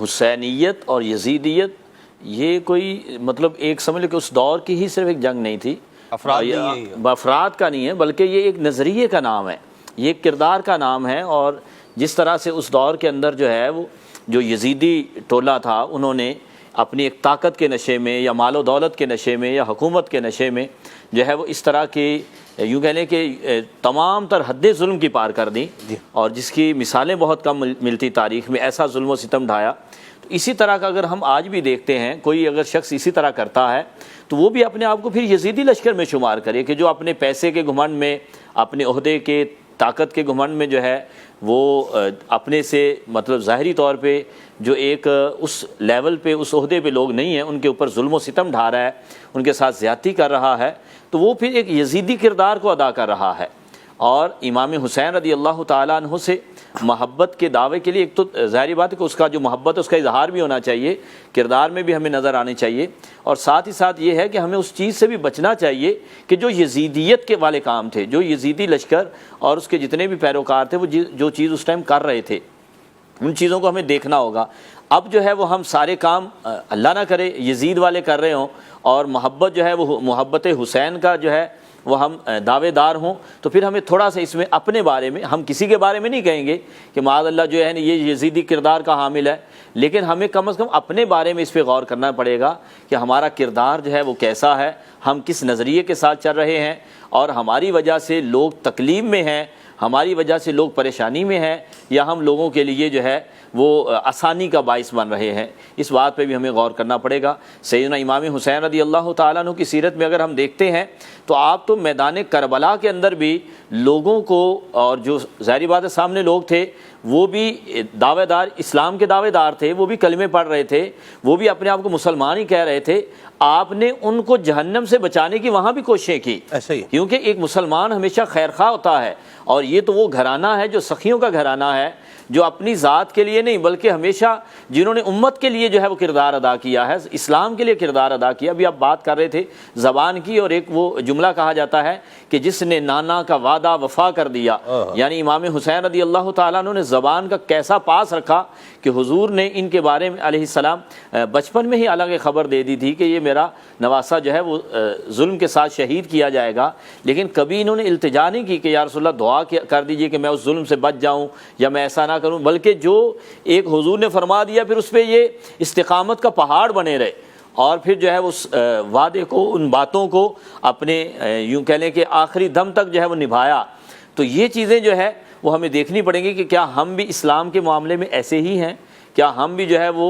حسینیت اور یزیدیت یہ کوئی مطلب ایک سمجھ لو کہ اس دور کی ہی صرف ایک جنگ نہیں تھی، افراد کا نہیں ہے، بلکہ یہ ایک نظریے کا نام ہے، یہ ایک کردار کا نام ہے۔ اور جس طرح سے اس دور کے اندر جو ہے وہ جو یزیدی ٹولہ تھا، انہوں نے اپنی ایک طاقت کے نشے میں یا مال و دولت کے نشے میں یا حکومت کے نشے میں جو ہے وہ اس طرح کی یوں کہہ لیں کہ تمام تر حد ظلم کی پار کر دی، اور جس کی مثالیں بہت کم ملتی تاریخ میں، ایسا ظلم و ستم ڈھایا۔ تو اسی طرح کا اگر ہم آج بھی دیکھتے ہیں، کوئی اگر شخص اسی طرح کرتا ہے تو وہ بھی اپنے آپ کو پھر یزیدی لشکر میں شمار کرے، کہ جو اپنے پیسے کے گھمنڈ میں، اپنے عہدے کے طاقت کے گھمنڈ میں جو ہے وہ اپنے سے مطلب ظاہری طور پہ جو ایک اس لیول پہ اس عہدے پہ لوگ نہیں ہیں، ان کے اوپر ظلم و ستم ڈھا رہا ہے، ان کے ساتھ زیادتی کر رہا ہے، تو وہ پھر ایک یزیدی کردار کو ادا کر رہا ہے۔ اور امام حسین رضی اللہ تعالیٰ عنہ سے محبت کے دعوے کے لیے ایک تو ظاہری بات ہے کہ اس کا جو محبت ہے اس کا اظہار بھی ہونا چاہیے، کردار میں بھی ہمیں نظر آنی چاہیے، اور ساتھ ہی ساتھ یہ ہے کہ ہمیں اس چیز سے بھی بچنا چاہیے کہ جو یزیدیت کے والے کام تھے، جو یزیدی لشکر اور اس کے جتنے بھی پیروکار تھے، وہ جو چیز اس ٹائم کر رہے تھے، ان چیزوں کو ہمیں دیکھنا ہوگا۔ اب جو ہے وہ ہم سارے کام اللہ نہ کرے یزید والے کر رہے ہوں، اور محبت جو ہے وہ محبت حسین کا جو ہے وہ ہم دعوے دار ہوں، تو پھر ہمیں تھوڑا سا اس میں اپنے بارے میں، ہم کسی کے بارے میں نہیں کہیں گے کہ معاذ اللہ جو ہے یہ یزیدی کردار کا حامل ہے، لیکن ہمیں کم از کم اپنے بارے میں اس پہ غور کرنا پڑے گا کہ ہمارا کردار جو ہے وہ کیسا ہے، ہم کس نظریے کے ساتھ چل رہے ہیں، اور ہماری وجہ سے لوگ تکلیف میں ہیں، ہماری وجہ سے لوگ پریشانی میں ہیں، یا ہم لوگوں کے لیے جو ہے وہ آسانی کا باعث بن رہے ہیں۔ اس بات پہ بھی ہمیں غور کرنا پڑے گا۔ سیدنا امام حسین رضی اللہ تعالیٰ عنہ کی سیرت میں اگر ہم دیکھتے ہیں تو آپ تو میدان کربلا کے اندر بھی لوگوں کو، اور جو ظاہری بات ہے سامنے لوگ تھے وہ بھی دعوے دار اسلام کے دعوے دار تھے، وہ بھی کلمے پڑھ رہے تھے، وہ بھی اپنے آپ کو مسلمان ہی کہہ رہے تھے، آپ نے ان کو جہنم سے بچانے کی وہاں بھی کوششیں کی، کیونکہ ایک مسلمان ہمیشہ خیرخواہ ہوتا ہے، اور یہ تو وہ گھرانہ ہے جو سخیوں کا گھرانہ ہے، جو اپنی ذات کے لیے نہیں بلکہ ہمیشہ جنہوں نے امت کے لیے جو ہے وہ کردار ادا کیا ہے، اسلام کے لیے کردار ادا کیا۔ ابھی آپ بات کر رہے تھے زبان کی، اور ایک وہ جملہ کہا جاتا ہے کہ جس نے نانا کا وعدہ وفا کر دیا، یعنی امام حسین رضی اللہ تعالیٰ عنہ نے زبان کا کیسا پاس رکھا کہ حضور نے ان کے بارے میں علیہ السلام بچپن میں ہی الگ خبر دے دی تھی کہ یہ میرا نواسہ جو ہے وہ ظلم کے ساتھ شہید کیا جائے گا، لیکن کبھی انہوں نے التجا نہیں کی کہ یا رسول اللہ دعا کر دیجئے کہ میں اس ظلم سے بچ جاؤں یا میں ایسا نہ کروں، بلکہ جو ایک حضور نے فرما دیا پھر اس پہ یہ استقامت کا پہاڑ بنے رہے، اور پھر جو ہے اس وعدے کو، ان باتوں کو اپنے یوں کہہ لیں کہ آخری دم تک جو ہے وہ نبھایا۔ تو یہ چیزیں جو ہے وہ ہمیں دیکھنی پڑیں گی کہ کیا ہم بھی اسلام کے معاملے میں ایسے ہی ہیں، کیا ہم بھی جو ہے وہ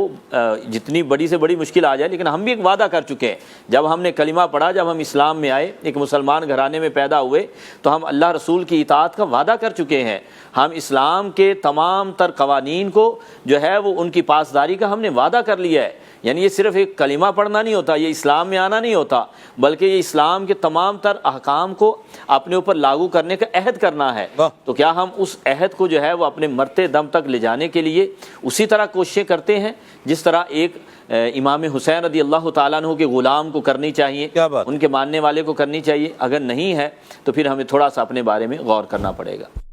جتنی بڑی سے بڑی مشکل آ جائے لیکن ہم بھی ایک وعدہ کر چکے ہیں، جب ہم نے کلمہ پڑھا، جب ہم اسلام میں آئے، ایک مسلمان گھرانے میں پیدا ہوئے، تو ہم اللہ رسول کی اطاعت کا وعدہ کر چکے ہیں، ہم اسلام کے تمام تر قوانین کو جو ہے وہ ان کی پاسداری کا ہم نے وعدہ کر لیا ہے۔ یعنی یہ صرف ایک کلمہ پڑھنا نہیں ہوتا، یہ اسلام میں آنا نہیں ہوتا، بلکہ یہ اسلام کے تمام تر احکام کو اپنے اوپر لاگو کرنے کا عہد کرنا ہے۔ تو کیا ہم اس عہد کو جو ہے وہ اپنے مرتے دم تک لے جانے کے لیے اسی طرح کوششیں کرتے ہیں جس طرح ایک امام حسین رضی اللہ تعالیٰ عنہ کے غلام کو کرنی چاہیے، ان کے ماننے والے کو کرنی چاہیے؟ اگر نہیں ہے تو پھر ہمیں تھوڑا سا اپنے بارے میں غور کرنا پڑے گا۔